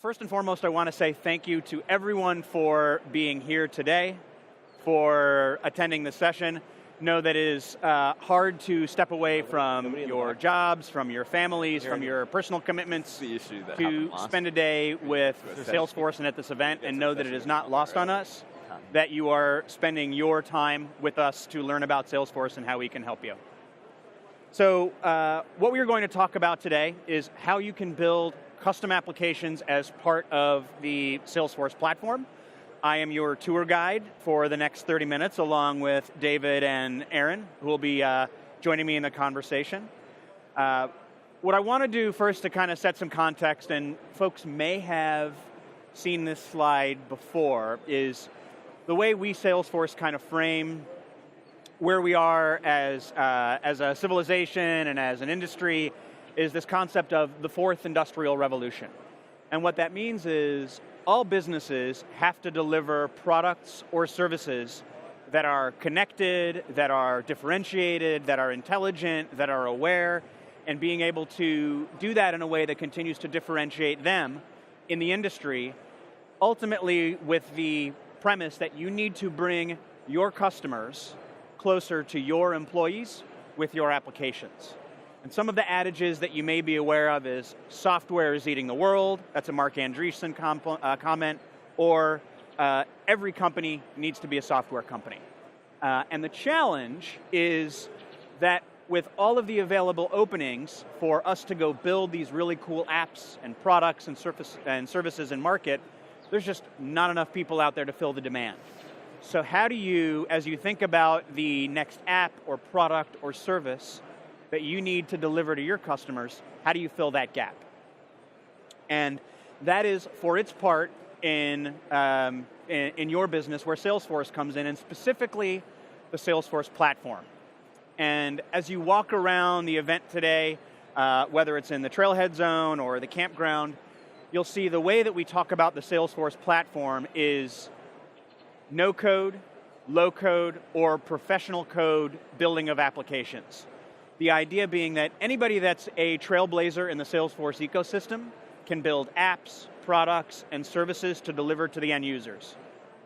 First and foremost, I want to say thank you to everyone for being here today, for attending the session. Know that it is hard to step away from your jobs, from your families, from your personal commitments to spend a day with Salesforce and at this event, and know that it is not lost on us that you are spending your time with us to learn about Salesforce and how we can help you. So what we are going to talk about today is how you can build custom applications as part of the Salesforce platform. I am your tour guide for the next 30 minutes, along with David and Aaron, who will be joining me in the conversation. What I want to do first to kind of set some context, and folks may have seen this slide before, is the way we Salesforce kind of frame where we are as a civilization and as an industry is this concept of the fourth industrial revolution. And what that means is all businesses have to deliver products or services that are connected, that are differentiated, that are intelligent, that are aware, and being able to do that in a way that continues to differentiate them in the industry, ultimately with the premise that you need to bring your customers closer to your employees with your applications. And some of the adages that you may be aware of is software is eating the world, that's a Mark Andreessen comment, or every company needs to be a software company. And the challenge is that with all of the available openings for us to go build these really cool apps and products and services in market, there's just not enough people out there to fill the demand. So how do you, as you think about the next app or product or service that you need to deliver to your customers, how do you fill that gap? And that is, for its part, in your business where Salesforce comes in, and specifically the Salesforce platform. And as you walk around the event today, whether it's in the Trailhead Zone or the campground, you'll see the way that we talk about the Salesforce platform is no code, low code, or professional code building of applications. The idea being that anybody that's a trailblazer in the Salesforce ecosystem can build apps, products, and services to deliver to the end users,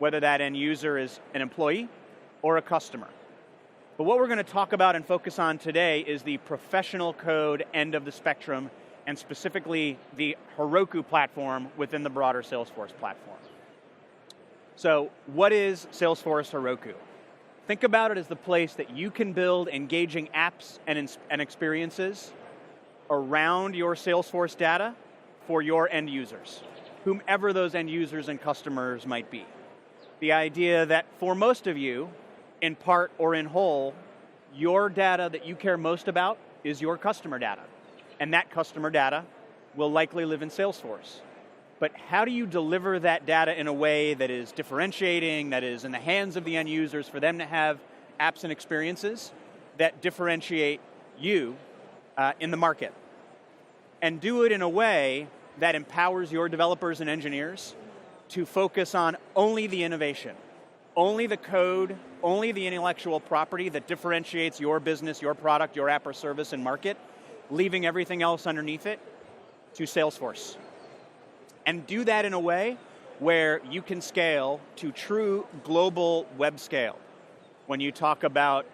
whether that end user is an employee or a customer. But what we're going to talk about and focus on today is the professional code end of the spectrum, and specifically the Heroku platform within the broader Salesforce platform. So what is Salesforce Heroku? Think about it as the place that you can build engaging apps and experiences around your Salesforce data for your end users, whomever those end users and customers might be. The idea that for most of you, in part or in whole, your data that you care most about is your customer data. And that customer data will likely live in Salesforce. But how do you deliver that data in a way that is differentiating, that is in the hands of the end users for them to have apps and experiences that differentiate you in the market? And do it in a way that empowers your developers and engineers to focus on only the innovation, only the code, only the intellectual property that differentiates your business, your product, your app or service in market, leaving everything else underneath it to Salesforce. And do that in a way where you can scale to true global web scale. When you talk about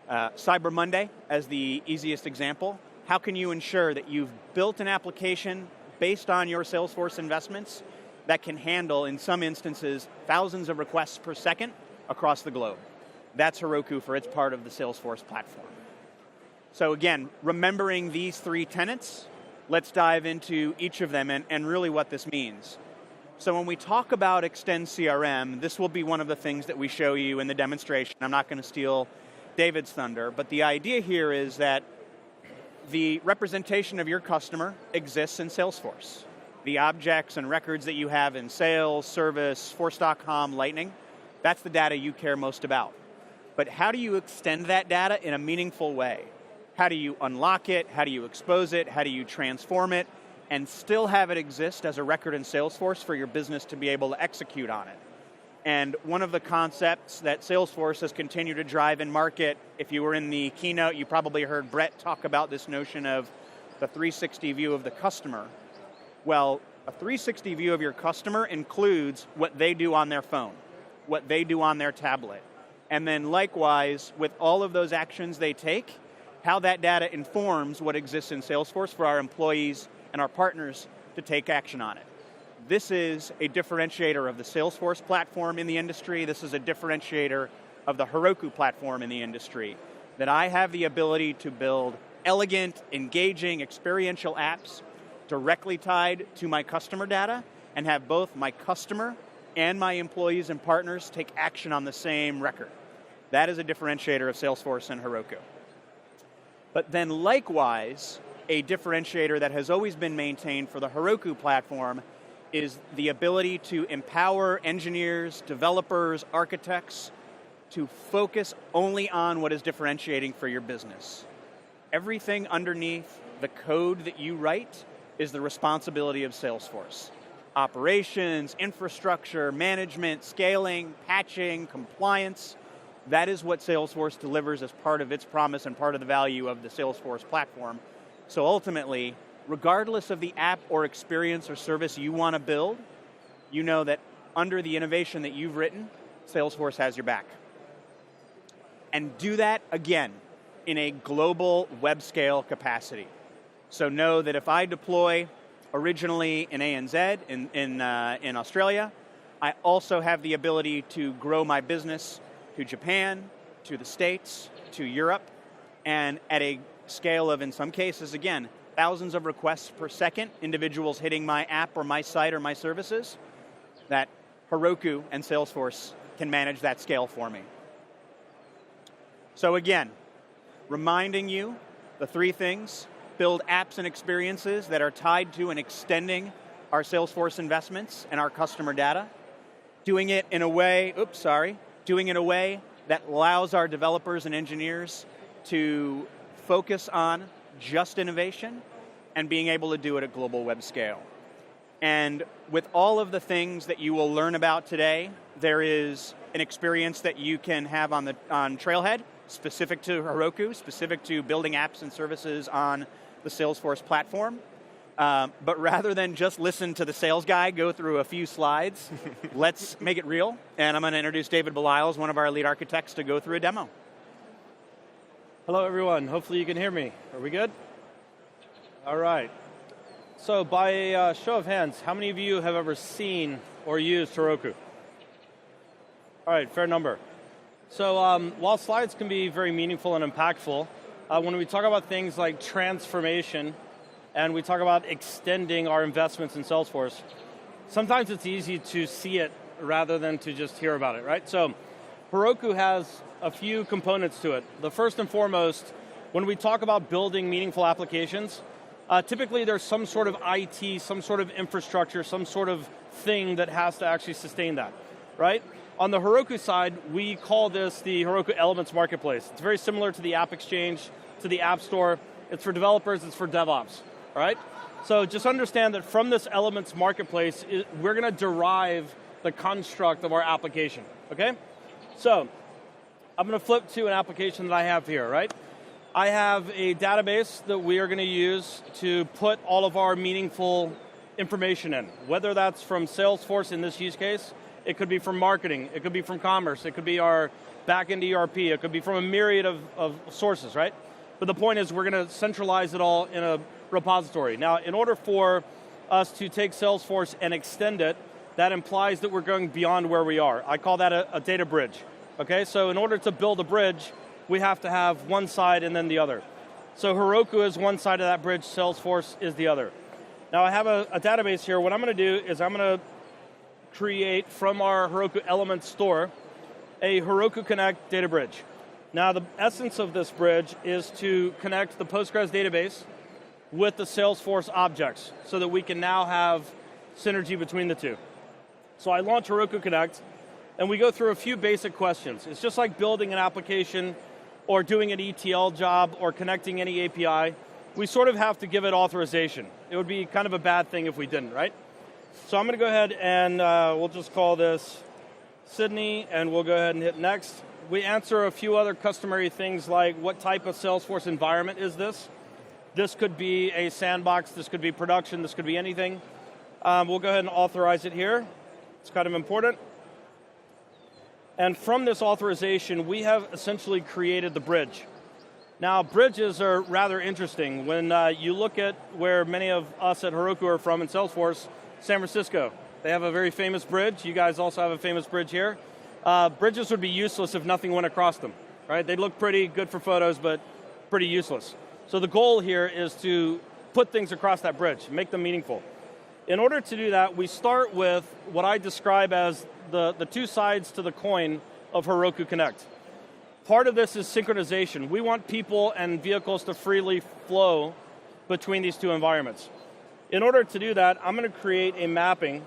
Cyber Monday as the easiest example, how can you ensure that you've built an application based on your Salesforce investments that can handle, in some instances, thousands of requests per second across the globe? That's Heroku for its part of the Salesforce platform. So again, remembering these three tenets, let's dive into each of them and really what this means. So when we talk about Extend CRM, this will be one of the things that we show you in the demonstration. I'm not going to steal David's thunder, but the idea here is that the representation of your customer exists in Salesforce. The objects and records that you have in Sales, Service, Force.com, Lightning, that's the data you care most about. But how do you extend that data in a meaningful way? How do you unlock it? How do you expose it? How do you transform it? And still have it exist as a record in Salesforce for your business to be able to execute on it. And one of the concepts that Salesforce has continued to drive in market, if you were in the keynote, you probably heard Brett talk about this notion of the 360 view of the customer. Well, A 360 view of your customer includes what they do on their phone, what they do on their tablet, and then likewise, with all of those actions they take, how that data informs what exists in Salesforce for our employees and our partners to take action on it. This is a differentiator of the Salesforce platform in the industry. This is a differentiator of the Heroku platform in the industry, that I have the ability to build elegant, engaging, experiential apps directly tied to my customer data and have both my customer and my employees and partners take action on the same record. That is a differentiator of Salesforce and Heroku. But then likewise, a differentiator that has always been maintained for the Heroku platform is the ability to empower engineers, developers, architects to focus only on what is differentiating for your business. Everything underneath the code that you write is the responsibility of Salesforce. Operations, infrastructure, management, scaling, patching, compliance, that is what Salesforce delivers as part of its promise and part of the value of the Salesforce platform. So ultimately, regardless of the app or experience or service you want to build, you know that under the innovation that you've written, Salesforce has your back. And do that, again, in a global web scale capacity. So know that if I deploy originally in ANZ, in Australia, I also have the ability to grow my business to Japan, to the States, to Europe, and at a scale of, in some cases, again, thousands of requests per second, individuals hitting my app or my site or my services, that Heroku and Salesforce can manage that scale for me. So again, reminding you the three things: build apps and experiences that are tied to and extending our Salesforce investments and our customer data, doing it in a way that allows our developers and engineers to focus on just innovation and being able to do it at global web scale. And with all of the things that you will learn about today, there is an experience that you can have on Trailhead, specific to Heroku, specific to building apps and services on the Salesforce platform. But rather than just listen to the sales guy go through a few slides, let's make it real. And I'm going to introduce David Beliles, one of our lead architects, to go through a demo. Hello everyone, hopefully you can hear me. Are we good? All right. So by a show of hands, how many of you have ever seen or used Heroku? All right, fair number. So while slides can be very meaningful and impactful, when we talk about things like transformation and we talk about extending our investments in Salesforce, sometimes it's easy to see it rather than to just hear about it, right? So Heroku has a few components to it. The first and foremost, when we talk about building meaningful applications, typically there's some sort of IT, some sort of infrastructure, some sort of thing that has to actually sustain that, right? On the Heroku side, we call this the Heroku Elements Marketplace. It's very similar to the App Exchange, to the App Store. It's for developers, it's for DevOps, all right? So just understand that from this Elements Marketplace, we're going to derive the construct of our application, okay? So, I'm going to flip to an application that I have here, right? I have a database that we are going to use to put all of our meaningful information in, whether that's from Salesforce in this use case, it could be from marketing, it could be from commerce, it could be our back-end ERP, it could be from a myriad of sources, right? But the point is we're going to centralize it all in a repository. Now, in order for us to take Salesforce and extend it, that implies that we're going beyond where we are. I call that a data bridge, okay? So in order to build a bridge, we have to have one side and then the other. So Heroku is one side of that bridge, Salesforce is the other. Now I have a database here. What I'm going to do is I'm going to create from our Heroku Elements store a Heroku Connect data bridge. Now the essence of this bridge is to connect the Postgres database with the Salesforce objects so that we can now have synergy between the two. So I launch Heroku Connect and we go through a few basic questions. It's just like building an application or doing an ETL job or connecting any API. We sort of have to give it authorization. It would be kind of a bad thing if we didn't, right? So I'm going to go ahead and we'll just call this Sydney, and we'll go ahead and hit next. We answer a few other customary things like what type of Salesforce environment is this? This could be a sandbox, this could be production, this could be anything. We'll go ahead and authorize it here. It's kind of important. And from this authorization, we have essentially created the bridge. Now, bridges are rather interesting. When you look at where many of us at Heroku are from in Salesforce, San Francisco, they have a very famous bridge. You guys also have a famous bridge here. Bridges would be useless if nothing went across them, right? They'd look pretty good for photos, but pretty useless. So the goal here is to put things across that bridge, make them meaningful. In order to do that, we start with what I describe as the two sides to the coin of Heroku Connect. Part of this is synchronization. We want people and vehicles to freely flow between these two environments. In order to do that, I'm going to create a mapping,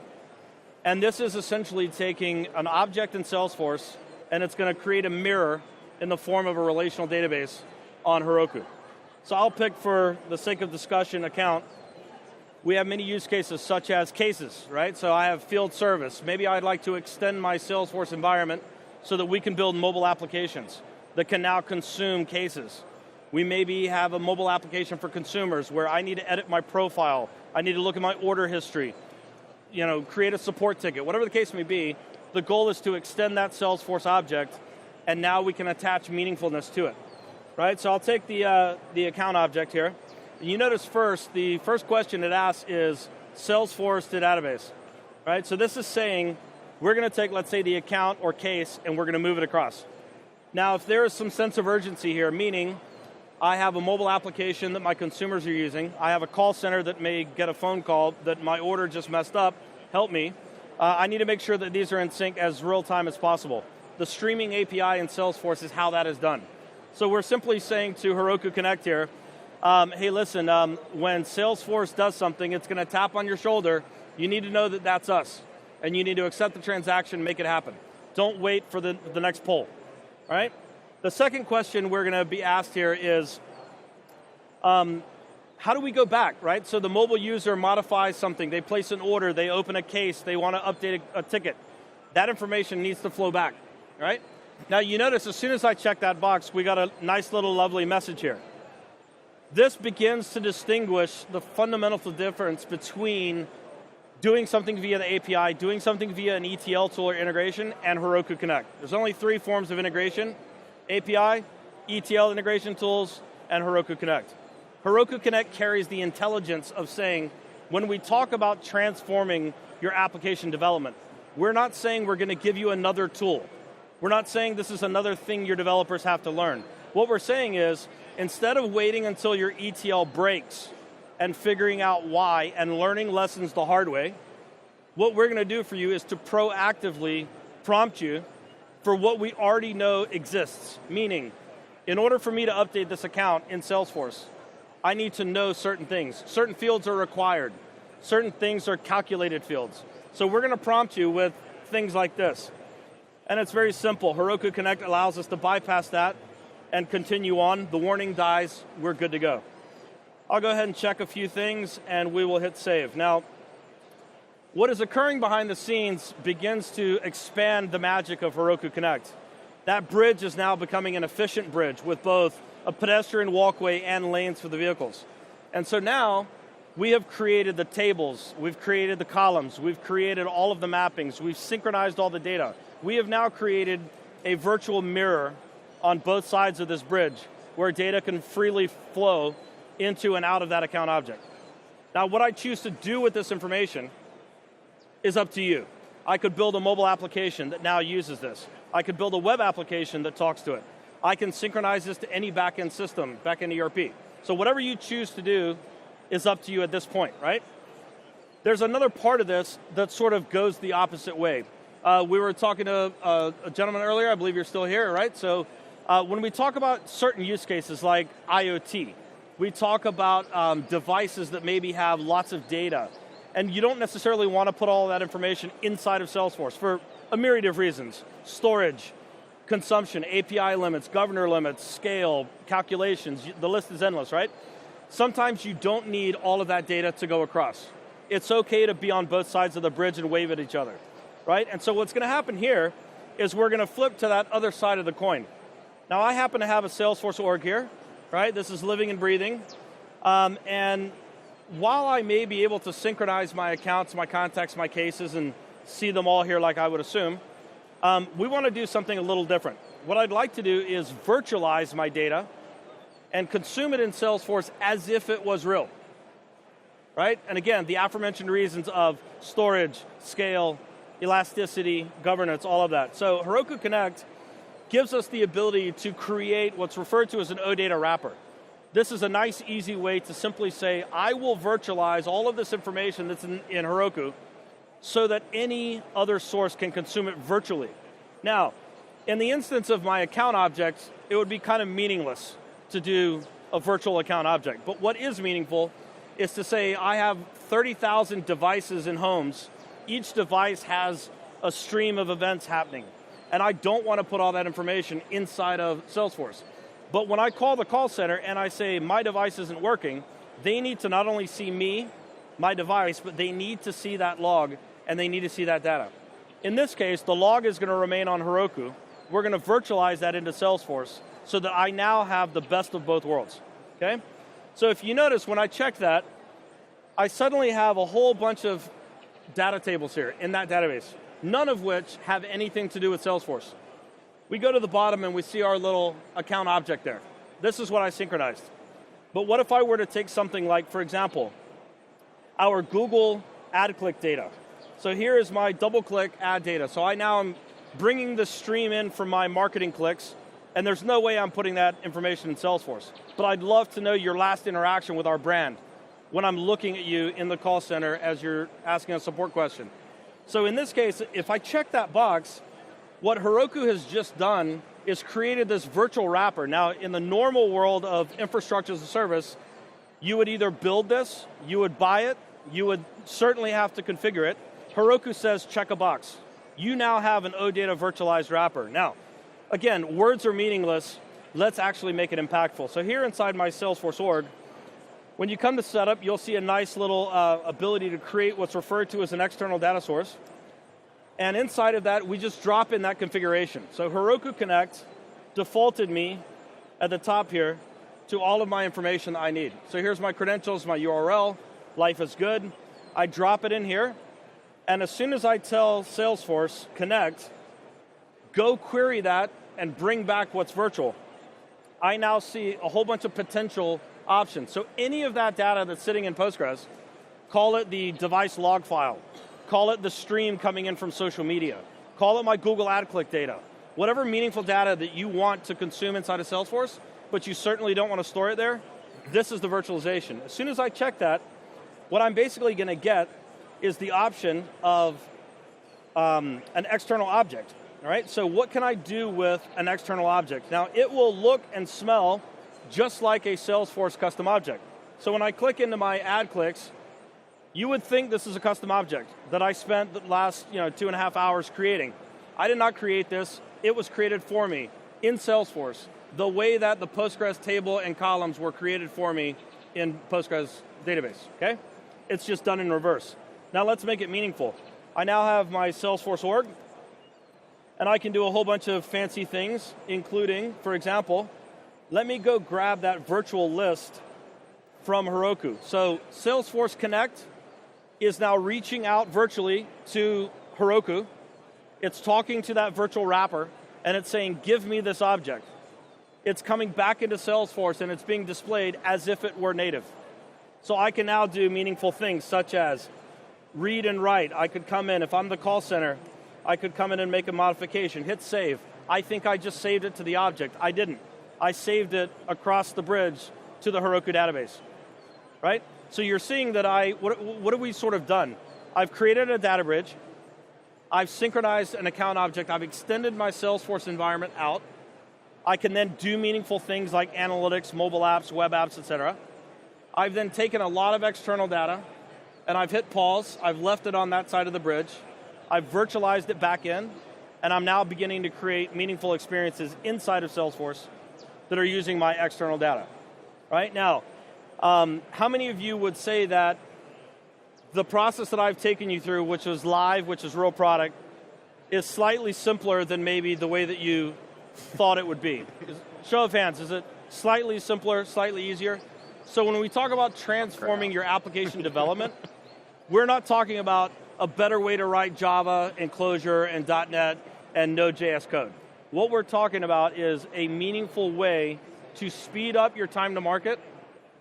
and this is essentially taking an object in Salesforce, and it's going to create a mirror in the form of a relational database on Heroku. So I'll pick, for the sake of discussion, account. We have many use cases such as cases, right? So I have field service. Maybe I'd like to extend my Salesforce environment so that we can build mobile applications that can now consume cases. We maybe have a mobile application for consumers where I need to edit my profile, I need to look at my order history, create a support ticket, whatever the case may be. The goal is to extend that Salesforce object, and now we can attach meaningfulness to it, right? So I'll take the account object here. You notice the first question it asks is Salesforce to database, right? So this is saying we're going to take, let's say, the account or case, and we're going to move it across. Now, if there is some sense of urgency here, meaning I have a mobile application that my consumers are using, I have a call center that may get a phone call that my order just messed up, help me, I need to make sure that these are in sync as real time as possible. The streaming API in Salesforce is how that is done. So we're simply saying to Heroku Connect here, hey, listen, when Salesforce does something, it's going to tap on your shoulder. You need to know that that's us. And you need to accept the transaction and make it happen. Don't wait for the next pull, all right? The second question we're going to be asked here is, how do we go back, right? So the mobile user modifies something. They place an order. They open a case. They want to update a ticket. That information needs to flow back, right? Now, you notice as soon as I check that box, we got a nice little lovely message here. This begins to distinguish the fundamental difference between doing something via the API, doing something via an ETL tool or integration, and Heroku Connect. There's only 3 forms of integration: API, ETL integration tools, and Heroku Connect. Heroku Connect carries the intelligence of saying, when we talk about transforming your application development, we're not saying we're going to give you another tool. We're not saying this is another thing your developers have to learn. What we're saying is, instead of waiting until your ETL breaks and figuring out why and learning lessons the hard way, what we're going to do for you is to proactively prompt you for what we already know exists. Meaning, in order for me to update this account in Salesforce, I need to know certain things. Certain fields are required. Certain things are calculated fields. So we're going to prompt you with things like this. And it's very simple. Heroku Connect allows us to bypass that and continue on. The warning dies, we're good to go. I'll go ahead and check a few things, and we will hit save. Now, what is occurring behind the scenes begins to expand the magic of Heroku Connect. That bridge is now becoming an efficient bridge with both a pedestrian walkway and lanes for the vehicles. And so now, we have created the tables, we've created the columns, we've created all of the mappings, we've synchronized all the data. We have now created a virtual mirror on both sides of this bridge where data can freely flow into and out of that account object. Now, what I choose to do with this information is up to you. I could build a mobile application that now uses this. I could build a web application that talks to it. I can synchronize this to any backend system, backend ERP. So whatever you choose to do is up to you at this point, right? There's another part of this that sort of goes the opposite way. We were talking to a gentleman earlier, I believe you're still here, right? So when we talk about certain use cases like IoT, we talk about devices that maybe have lots of data, and you don't necessarily want to put all that information inside of Salesforce for a myriad of reasons. Storage, consumption, API limits, governor limits, scale, calculations, the list is endless, right? Sometimes you don't need all of that data to go across. It's okay to be on both sides of the bridge and wave at each other, right? And so what's going to happen here is we're going to flip to that other side of the coin. Now, I happen to have a Salesforce org here, right? This is living and breathing. And while I may be able to synchronize my accounts, my contacts, my cases, and see them all here like I would assume, we want to do something a little different. What I'd like to do is virtualize my data and consume it in Salesforce as if it was real, right? And again, the aforementioned reasons of storage, scale, elasticity, governance, all of that. So Heroku Connect gives us the ability to create what's referred to as an OData wrapper. This is a nice, easy way to simply say, I will virtualize all of this information that's in Heroku so that any other source can consume it virtually. Now, in the instance of my account objects, it would be kind of meaningless to do a virtual account object. But what is meaningful is to say I have 30,000 devices in homes. Each device has a stream of events happening. And I don't want to put all that information inside of Salesforce. But when I call the call center and I say my device isn't working, they need to not only see me, my device, but they need to see that log and they need to see that data. In this case, the log is going to remain on Heroku. We're going to virtualize that into Salesforce so that I now have the best of both worlds, okay? So if you notice, when I check that, I suddenly have a whole bunch of data tables here in that database, none of which have anything to do with Salesforce. We go to the bottom and we see our little account object there. This is what I synchronized. But what if I were to take something like, for example, our Google ad click data. So here is my double click ad data. So I now am bringing the stream in from my marketing clicks, and there's no way I'm putting that information in Salesforce. But I'd love to know your last interaction with our brand when I'm looking at you in the call center as you're asking a support question. So in this case, if I check that box, what Heroku has just done is created this virtual wrapper. Now, in the normal world of infrastructure as a service, you would either build this, you would buy it, you would certainly have to configure it. Heroku says check a box. You now have an OData virtualized wrapper. Now, again, words are meaningless. Let's actually make it impactful. So here inside my Salesforce org, when you come to setup, you'll see a nice little ability to create what's referred to as an external data source. And inside of that, we just drop in that configuration. So Heroku Connect defaulted me at the top here to all of my information that I need. So here's my credentials, my URL, life is good. I drop it in here, and as soon as I tell Salesforce Connect, go query that and bring back what's virtual, I now see a whole bunch of potential options. So any of that data that's sitting in Postgres, call it the device log file, call it the stream coming in from social media, call it my Google ad click data, whatever meaningful data that you want to consume inside of Salesforce, but you certainly don't want to store it there, this is the virtualization. As soon as I check that, what I'm basically going to get is the option of an external object. All right, so what can I do with an external object? Now, it will look and smell just like a Salesforce custom object. So when I click into my ad clicks, you would think this is a custom object that I spent the last 2.5 hours creating. I did not create this. It was created for me in Salesforce, the way that the Postgres table and columns were created for me in Postgres database, okay? It's just done in reverse. Now let's make it meaningful. I now have my Salesforce org, and I can do a whole bunch of fancy things, including, for example, let me go grab that virtual list from Heroku. So Salesforce Connect is now reaching out virtually to Heroku. It's talking to that virtual wrapper, and it's saying, give me this object. It's coming back into Salesforce, and it's being displayed as if it were native. So I can now do meaningful things, such as read and write. I could come in, if I'm the call center, I could come in and make a modification, hit save. I think I just saved it to the object. I didn't. I saved it across the bridge to the Heroku database, right? So you're seeing that what have we sort of done? I've created a data bridge, I've synchronized an account object, I've extended my Salesforce environment out. I can then do meaningful things like analytics, mobile apps, web apps, etc. I've then taken a lot of external data, and I've hit pause, I've left it on that side of the bridge, I've virtualized it back in, and I'm now beginning to create meaningful experiences inside of Salesforce that are using my external data. Right now, how many of you would say that the process that I've taken you through, which was live, which is real product, is slightly simpler than maybe the way that you thought it would be? Show of hands, is it slightly simpler, slightly easier? So when we talk about transforming your application development, we're not talking about a better way to write Java and Clojure and .NET and Node.js code. What we're talking about is a meaningful way to speed up your time to market,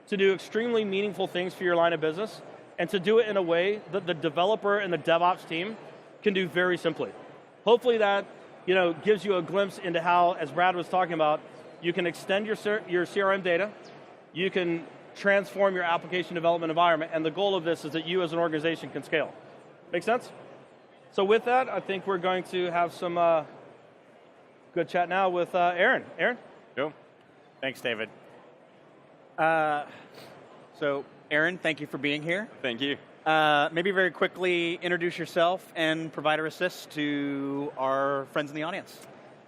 to do extremely meaningful things for your line of business, and to do it in a way that the developer and the DevOps team can do very simply. Hopefully that gives you a glimpse into how, as Brad was talking about, you can extend your CRM data, you can transform your application development environment, and the goal of this is that you as an organization can scale. Make sense? So with that, I think we're going to have some good chat now with Aaron. Aaron? Cool. Thanks, David. So, Aaron, thank you for being here. Thank you. Maybe very quickly introduce yourself and Provider Assist to our friends in the audience.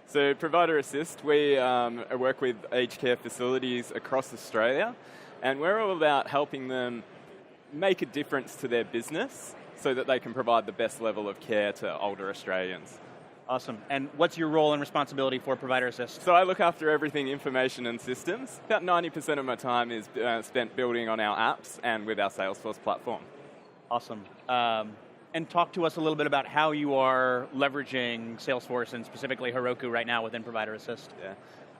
So Provider Assist, we work with aged care facilities across Australia, and we're all about helping them make a difference to their business so that they can provide the best level of care to older Australians. Awesome. And what's your role and responsibility for Provider Assist? So I look after everything information and systems. About 90% of my time is spent building on our apps and with our Salesforce platform. Awesome. And talk to us a little bit about how you are leveraging Salesforce and specifically Heroku right now within Provider Assist. Yeah.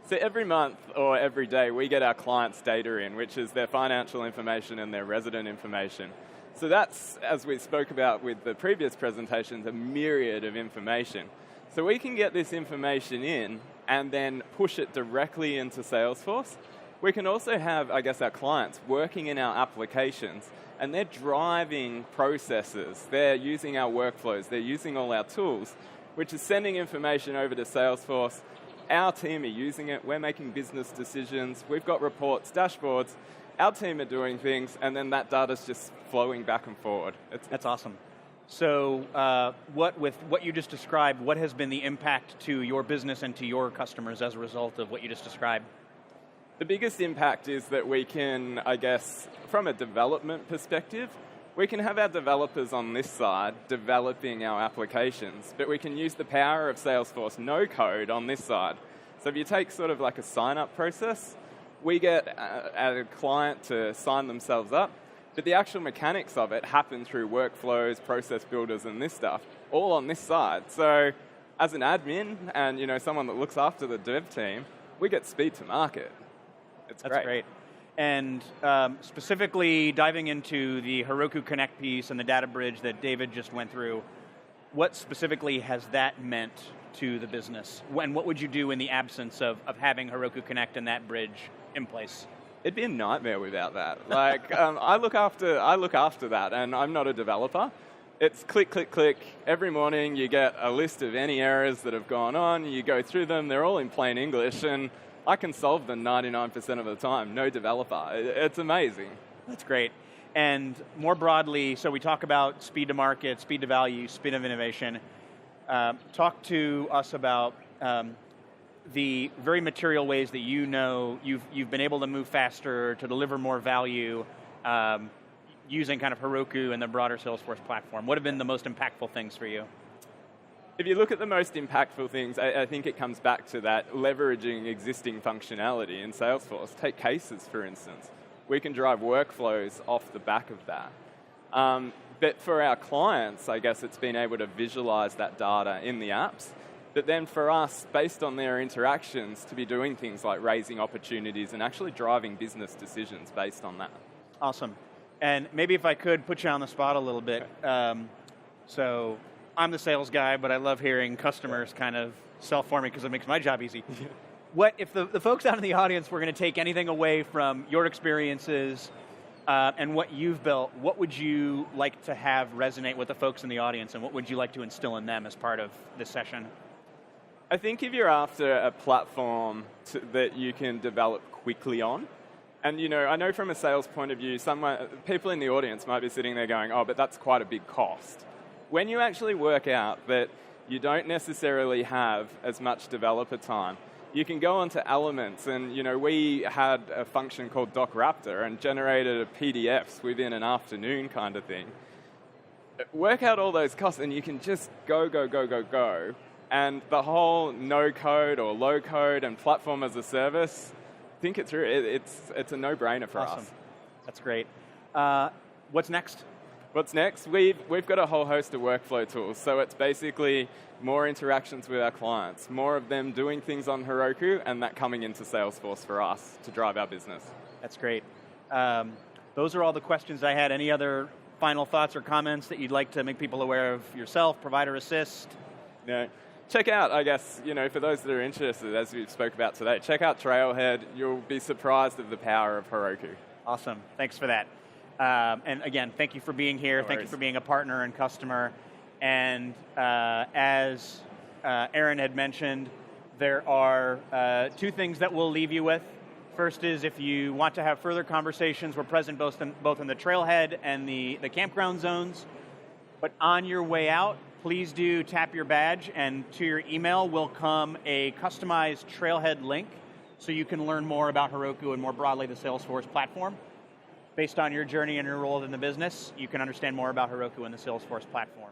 So every month or every day we get our clients' data in, which is their financial information and their resident information. So that's, as we spoke about with the previous presentations, a myriad of information. So we can get this information in and then push it directly into Salesforce. We can also have, I guess, our clients working in our applications, and they're driving processes. They're using our workflows. They're using all our tools, which is sending information over to Salesforce. Our team are using it. We're making business decisions. We've got reports, dashboards. Our team are doing things, and then that data's just flowing back and forward. That's awesome. So with what you just described, what has been the impact to your business and to your customers as a result of what you just described? The biggest impact is that we can, I guess, from a development perspective, we can have our developers on this side developing our applications, but we can use the power of Salesforce no code on this side. So if you take sort of like a sign-up process, we get a client to sign themselves up, but the actual mechanics of it happen through workflows, process builders, and this stuff, all on this side. So as an admin and someone that looks after the dev team, we get speed to market. That's great. And specifically diving into the Heroku Connect piece and the data bridge that David just went through, what specifically has that meant to the business? And what would you do in the absence of having Heroku Connect and that bridge in place? It'd be a nightmare without that. I look after that, and I'm not a developer. It's click, click, click. Every morning you get a list of any errors that have gone on. You go through them. They're all in plain English, and I can solve them 99% of the time. No developer. It's amazing. That's great. And more broadly, so we talk about speed to market, speed to value, speed of innovation. Talk to us about the very material ways that you've been able to move faster, to deliver more value, using kind of Heroku and the broader Salesforce platform. What have been the most impactful things for you? If you look at the most impactful things, I think it comes back to that leveraging existing functionality in Salesforce. Take cases, for instance. We can drive workflows off the back of that. But for our clients, I guess it's been able to visualize that data in the apps. But then for us, based on their interactions, to be doing things like raising opportunities and actually driving business decisions based on that. Awesome. And maybe if I could put you on the spot a little bit. So I'm the sales guy, but I love hearing customers kind of sell for me because it makes my job easy. What if the folks out in the audience were going to take anything away from your experiences and what you've built, what would you like to have resonate with the folks in the audience, and what would you like to instill in them as part of this session? I think if you're after a platform that you can develop quickly on, and I know from a sales point of view, people in the audience might be sitting there going, oh, but that's quite a big cost. When you actually work out that you don't necessarily have as much developer time, you can go onto Elements, and we had a function called DocRaptor and generated PDFs within an afternoon kind of thing. Work out all those costs, and you can just go. And the whole no-code or low-code and platform as a service, think it through. It's a no-brainer for us. That's great. What's next? What's next? We've got a whole host of workflow tools. So it's basically more interactions with our clients, more of them doing things on Heroku, and that coming into Salesforce for us to drive our business. That's great. Those are all the questions I had. Any other final thoughts or comments that you'd like to make people aware of yourself, Provider Assist? No. Check out, I guess, for those that are interested, as we spoke about today, check out Trailhead. You'll be surprised of the power of Heroku. Awesome. Thanks for that. And again, thank you for being here. No thank you worries. for being a partner and customer. And as Aaron had mentioned, there are 2 things that we'll leave you with. First is if you want to have further conversations, we're present both in the Trailhead and the campground zones. But on your way out, please do tap your badge, and to your email will come a customized Trailhead link so you can learn more about Heroku and more broadly the Salesforce platform. Based on your journey and your role in the business, you can understand more about Heroku and the Salesforce platform.